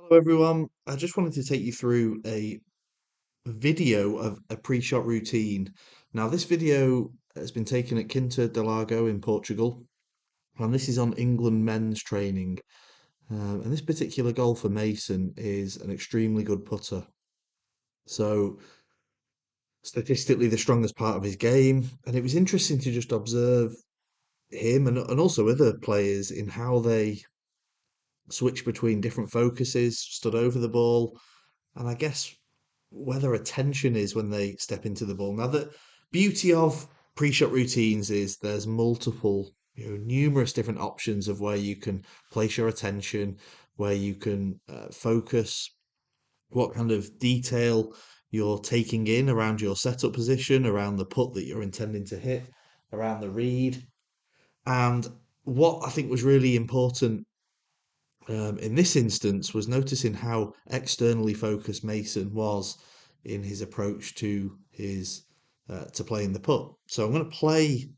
Hello everyone. I just wanted to take you through a video of a pre-shot routine. Now, this video has been taken at Quinta do Lago in Portugal, and this is on England men's training. And this particular golfer, Mason, is an extremely good putter. So, statistically, the strongest part of his game. And it was interesting to just observe him and also other players in how they switch between different focuses, stood over the ball, and I guess where their attention is when they step into the ball. Now, the beauty of pre-shot routines is there's multiple, numerous different options of where you can place your attention, where you can focus, what kind of detail you're taking in around your setup position, around the putt that you're intending to hit, around the read. And what I think was really important in this instance was noticing how externally focused Mason was in his approach to his to playing the putt. So I'm going to play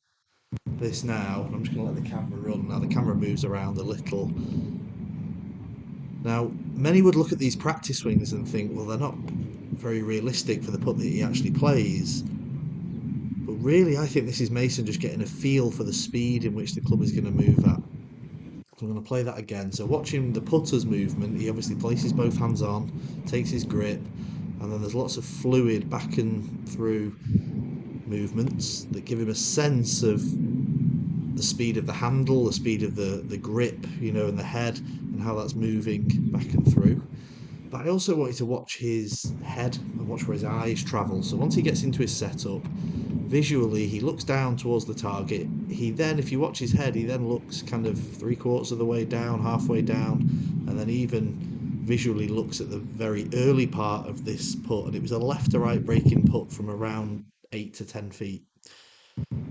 this now. I'm just going to let the camera run. Now the camera moves around a little. Now many would look at these practice swings and think, well, they're not very realistic for the putt that he actually plays. But really, I think this is Mason just getting a feel for the speed in which the club is going to move at. So I'm going to play that again. So watching the putter's movement, he obviously places both hands on, takes his grip, and then there's lots of fluid back and through movements that give him a sense of the speed of the handle, the speed of the grip, and the head, and how that's moving back and through. But I also wanted to watch his head and watch where his eyes travel. So once he gets into his setup, visually he looks down towards the target. He then, if you watch his head, he then looks kind of three quarters of the way down, halfway down, and then even visually looks at the very early part of this putt. And it was a left to right breaking putt from around 8 to 10 feet.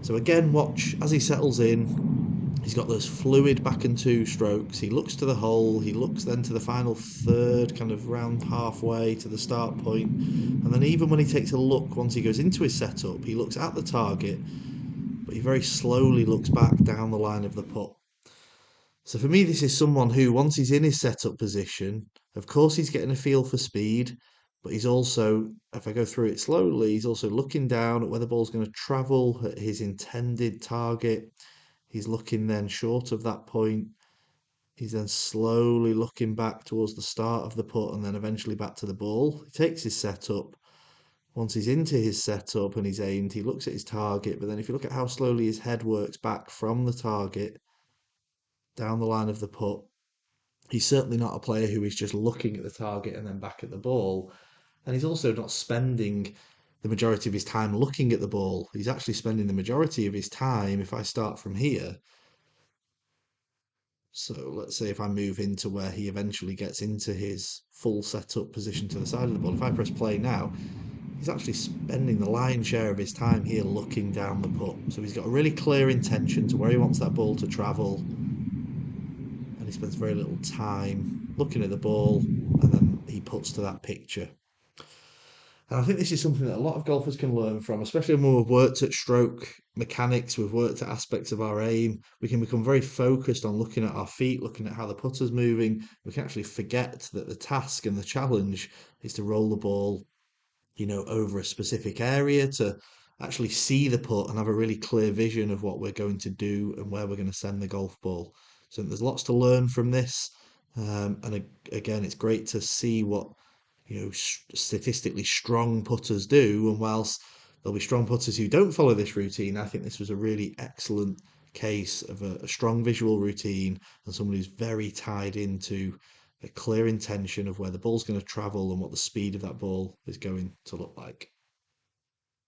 So again, watch as he settles in. He's got those fluid back and two strokes. He looks to the hole. He looks then to the final third, kind of round halfway to the start point. And then even when he takes a look, once he goes into his setup, he looks at the target, but he very slowly looks back down the line of the putt. So for me, this is someone who, once he's in his setup position, of course he's getting a feel for speed, but he's also, if I go through it slowly, he's also looking down at where the ball's going to travel at his intended target. He's looking then short of that point. He's then slowly looking back towards the start of the putt and then eventually back to the ball. He takes his setup. Once he's into his setup and he's aimed, he looks at his target. But then if you look at how slowly his head works back from the target down the line of the putt, he's certainly not a player who is just looking at the target and then back at the ball. And he's also not spending the majority of his time looking at the ball. He's actually spending the majority of his time, if I start from here, so let's say if I move into where he eventually gets into his full setup position to the side of the ball, if I press play now, he's actually spending the lion's share of his time here looking down the putt. So he's got a really clear intention to where he wants that ball to travel, and he spends very little time looking at the ball, and then he puts to that picture. And I think this is something that a lot of golfers can learn from, especially when we've worked at stroke mechanics, we've worked at aspects of our aim. We can become very focused on looking at our feet, looking at how the putter's moving. We can actually forget that the task and the challenge is to roll the ball, over a specific area, to actually see the putt and have a really clear vision of what we're going to do and where we're going to send the golf ball. So there's lots to learn from this. Again, it's great to see what statistically strong putters do. And whilst there'll be strong putters who don't follow this routine, I think this was a really excellent case of a strong visual routine and someone who's very tied into a clear intention of where the ball's going to travel and what the speed of that ball is going to look like.